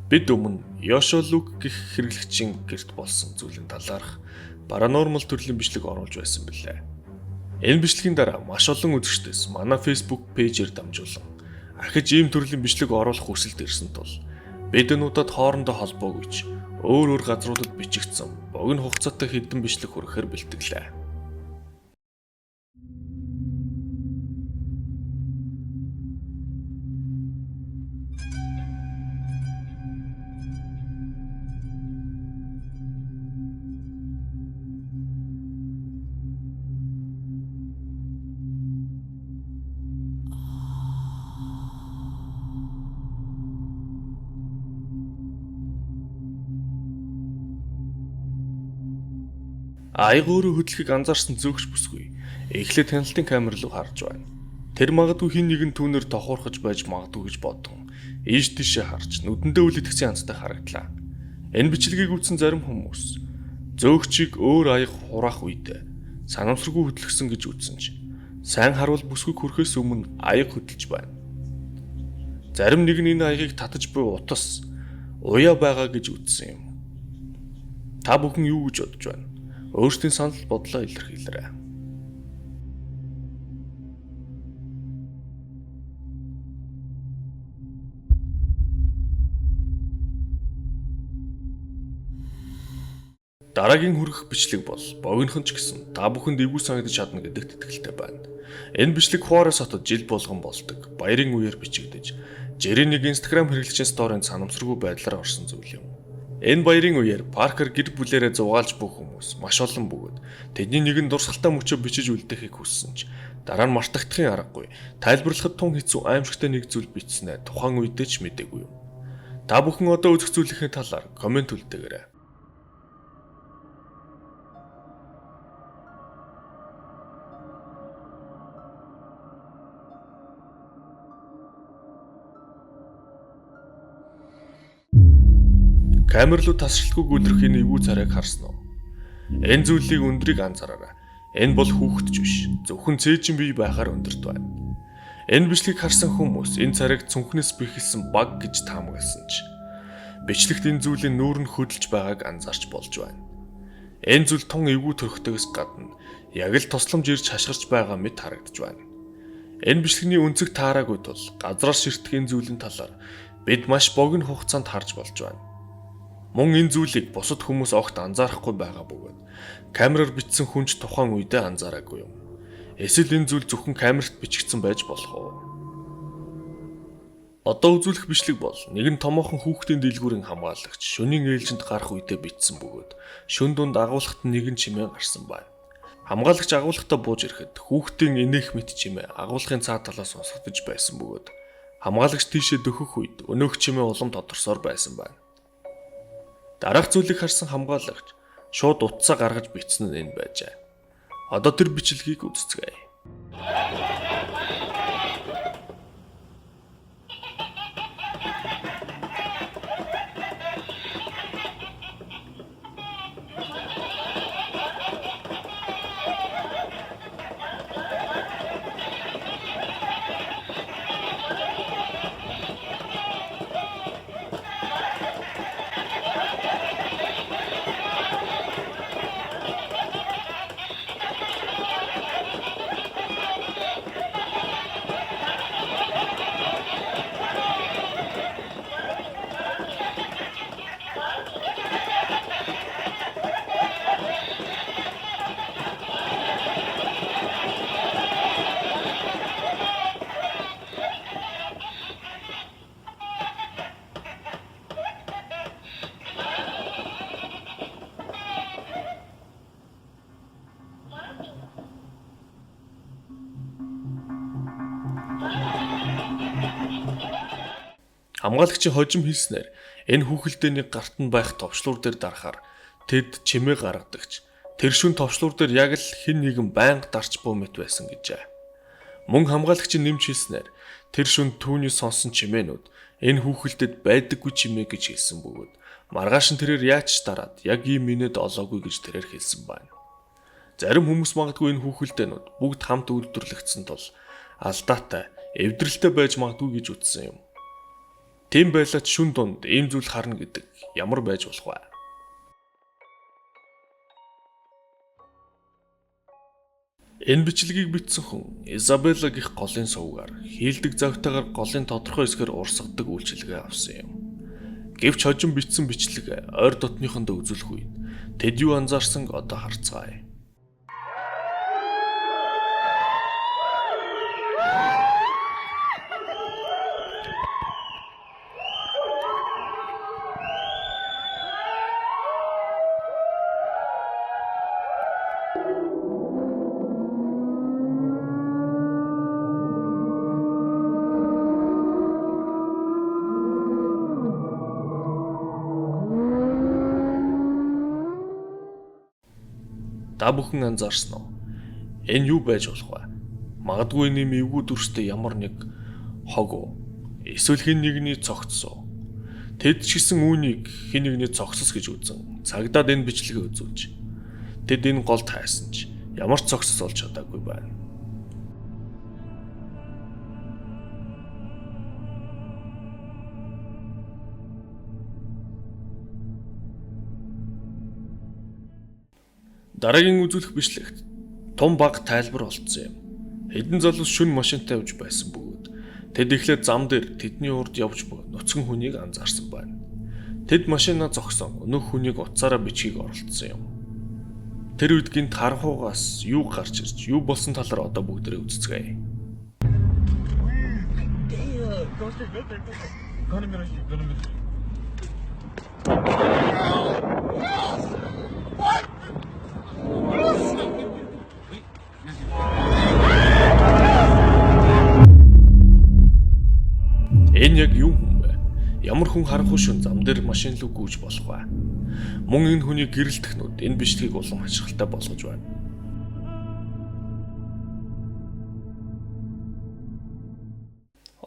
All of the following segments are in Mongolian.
Бид өмнө Yoshio Luke гэх хэрэглэгчийн гэрт болсон зүйлийн талаарх паранормал төрлийн бичлэг оруулж байсан билээ. Энэ бичлэгийн дараа маш олон үзэгчдээс манай Facebook пэйжээр дамжуулан ахиж ийм төрлийн бичлэг оруулах хүсэлт ирсэн тул бид энүүдэд хоорондоо холбоогүйч өөр газруудад бичигдсэн богино хугацаатай хэдэн бичлэг хүрэхээр бэлтгэлээ. Аяг өөрөө хөдлөхийг анзаарсан зөөгч бүсгүй. Эхлээд хяналтын камер руу харж байна. Тэр магадгүй хин нэгэн түүнээр тохуурхаж байж магадгүй гэж бодсон. Ийш тийшээ харж нүдэндээ үл итгэсэн янзтай харагдлаа. Энэ бичлэгийг үзсэн зарим хүмүүс зөөгчийг өөр аяг хураах үед санамсаргүй хөдлөсөн гэж үзсэн ч сайн харуул бүсгүй хүрхээс өмнө аяг хөдөлж байна. Зарим нэг нь энэ аягийг татаж буй утас уяа байгаа гэж үзсэн юм. Та бүхэн юу гэж бодож байна? Өөрсдийн санал бодлоо илэрхийлээрэй. Дараагийн хүрэх бичлэг бол богинохон ч гэсэн та бүхэнд эвгүй санагдаж чадна гэдэгт итгэлтэй байна. Энэ бичлэг Хуараас хотод жил болгон болдог баярын үеэр бичигдэж, жирийн нэг Instagram хэрэглэгчийн сторийн санамсаргүй байдлаар орсон зүйл юм. Энэ баярын үеэр Паркер гэр бүлээрээ зугаалж буй хүмүүс маш олон бөгөөд тэдний нэгэн дурсгалтай мөчөө бичиж үлдээхийг хүссэн ч дараа нь мартагдахын аргагүй тайлбарлахад тун хэцүү аимшигтай нэг зүйл бичснээ тухайн үедээ ч мэдээгүй юм. Та бүхэн одоо үзэх зүйлийнхээ талаар комент үлдээгээрэй. Камер руу тасралтгүй гүйлрэх энэ эвгүй царайг харсан уу? Энэ зүйлийг өндрийг анзаараарай. Энэ бол хүүхдч биш. Зөвхөн цээжин бие байхаар өндөрт байна. Энэ бичлэгийг харсан хүмүүс энэ царайг цүнхнээс бэхэлсэн баг гэж таамагласан ч бичлэгт энэ зүйлийн нүүр нь хөдөлж байгааг анзаарч болж байна. Энэ зүйл тун эвгүй төрхтөгөөс гадна яг л тусламж ирж хашгирч байгаа мэт харагдаж байна. Энэ бичлэгний өнцөг таараагүй тул газраас ширтгэх энэ зүйлийн талаар бид маш богино хугацаанд харж болж байна. Мөн энэ зүйлийг бусад хүмүүс огт анзаарахгүй байгаа бөгөөд камераар бичсэн хүн ч тухайн үедээ анзаараагүй юм. Эсвэл энэ зүйл зөвхөн камерт бичигдсэн байж болох уу? Одоо үзүүлэх бичлэг бол нэгэн томоохон хүүхдийн дэлгүүрийн хамгаалагч шөнийн ээлжинд гарах үедээ бичсэн бөгөөд шөн дунд агуулгад нэгэн чимээ гарсан байна. Хамгаалагч агуулгатаа бууж ирэхэд хүүхдийн инээх мэт чимээ агуулгын цаа талаас сонсогдож байсан бөгөөд хамгаалагч тийшээ дөхөх үед өнөөх чимээ улам тодорсоор байсан байна. Дараах зүйлийг харсан хамгаалагч шууд утсаа гаргаж бичсэн нь энэ байжээ. Одоо тэр бичлэгийг үзцгээе. Хамгаалагчийн хожим хэлснээр энэ хүүхэлдэйний гарт нь байх товчлуур дээр дарахаар тэд чимээ гаргадагч тэр шүн товчлуур дээр яг л хэн нэгэн байнга дарч буй мэт байсан гэжээ. Мөн хамгаалагчийн нэмж хэлснээр тэр шүн түүний сонсон чимээнүүд энэ хүүхэлдэд байдаггүй чимээ гэж хэлсэн бөгөөд маргааш нь тэрээр яаж ч дараад яг ийм минэд олоогүй гэж тэрээр хэлсэн байна. Зарим хүмүүс магадгүй энэ хүүхэлдэйнүүд бүгд хамт үйлдвэрлэгдсэн тул алдаатай, эвдрэлтэй байж магадгүй гэж үзсэн юм. Тийм байлаач шүн дунд ийм зүйл харна гэдэг ямар байж болох вэ? Энэ бичлэгийг бичсэн хүн Изабелла гэх голын сувгаар хийлдэг завтайгаар голын тодорхой хэсгээр урсгадаг үйлчилгээ авсан юм. Гэвч хожим бичсэн бичлэг ойр дотныхонд үзүүлэх үед тэд юу анзаарсан одоо харцгаая. Та бүхэн анзаарсан уу? Энэ юу байж болох вэ? Магадгүй энэ эвгүй дүрстэй ямар нэг хог уу? Эсвэл хэн нэгний цогцсоо. Тэд ч гэсэн үүнийг хэн нэгний цогцос гэж үзэн цагдаад энэ бичлэгээ үзүүлж. Тэд энэ голд хайсан ч ямар ч цогцос олж чадаагүй байна. Дараагийн үзүүлэх бичлэгт том баг тайлбар олцсон юм. Хэдэн залуус шүн машинтай явж байсан бөгөөд тэд эхлээд зам дээр тэдний урд явж буй нуцган хүнийг анзаарсан байна. Тэд машинаа зогсон өнөөх хүнийг утсаараа бичгийг оролцсон юм. Тэр үед гинт харанхуугаас юу гарч ирж юу болсон талаар одоо бүгдээрээ үзцгээе. Энэ яг юу хүн бэ? Ямар хүн харанхуй шүн зам дээр машин лүү гүйж болох вэ? Мөн энэ хүний гэрэл технүүд энэ бичлэгийг улам хашгиралтай болгож байна.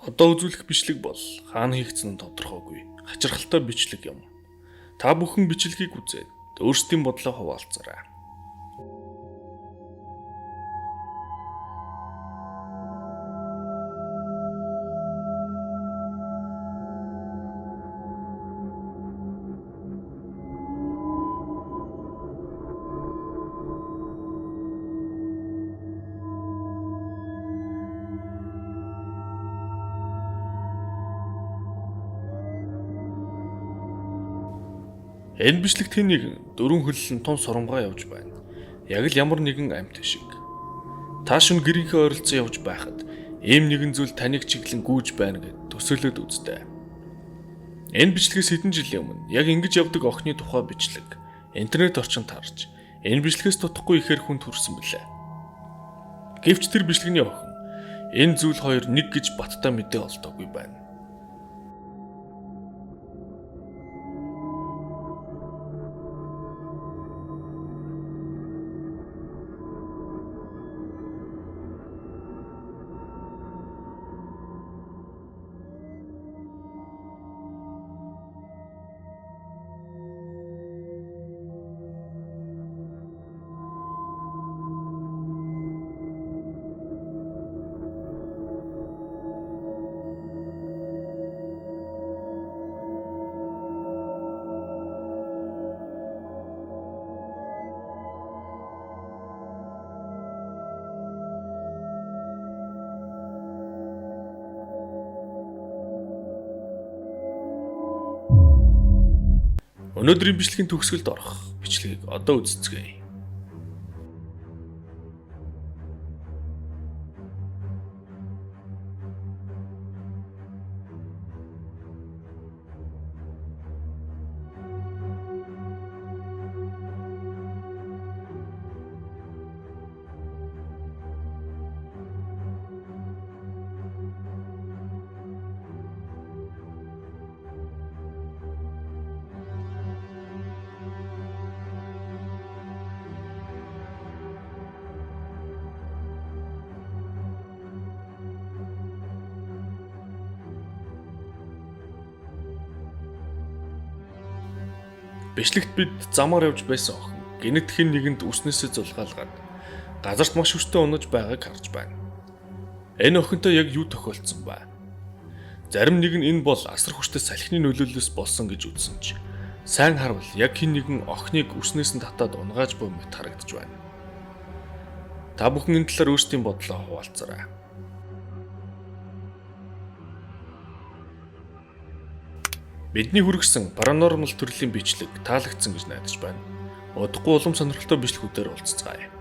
Одоо үзүүлэх бичлэг бол хаана хийгдсэн нь тодорхойгүй. Хачирхалтай бичлэг юм. Та бүхэн бичлэгийг үзээд өөрсдийн бодлоо хуваалцаарай. Энэ бичлэгт хэн нэгэн дөрвөн хөллөн том сурамгаа явж байна. Яг л ямар нэгэн амьт шиг. Та шүн гэрийнхээ ойролцоо явж байхад ийм нэгэн зүйл таныг чиглэн гүйж байна гэд төсөөлөд үзтээ. Энэ бичлэгээс хэдэн жилийн өмнө яг ингэж явдаг охины тухай бичлэг интернет орчинд тарж энэ бичлэгээс тутахгүй ихээр хүнд хүрсэн билээ. Гэвч тэр бичлэгний охин энэ зүйл хоёр нэг гэж баттай мэдээ олдоогүй байна. Өнөөдрийн бичлэгийн төгсгөлд орох бичлэгийг одоо үзцгээе. Бичлэгт бид замаар явж байсан охин гэнэт хэн нэгэнд үснээсээ зулгаалгаад газарт маш хүчтэй унаж байгааг харж байна. Энэ охинтой яг юу тохиолдсон бэ? Зарим нэг нь энэ бол асар хүчтэй салхины нөлөөллөөс болсон гэж үзсэн ч сайн харвал яг хэн нэгэн охиныг үснээс нь татаад унгааж буй мэт харагдаж байна. Та бүхэн энэ талаар өөрсдийн бодлоо хуваалцаарай. Бидний хүргэсэн паранормал төрлийн бичлэг таалагдсан гэж найдаж байна. Удахгүй улам сонирхолтой бичлэгүүдээр уулзцгаая.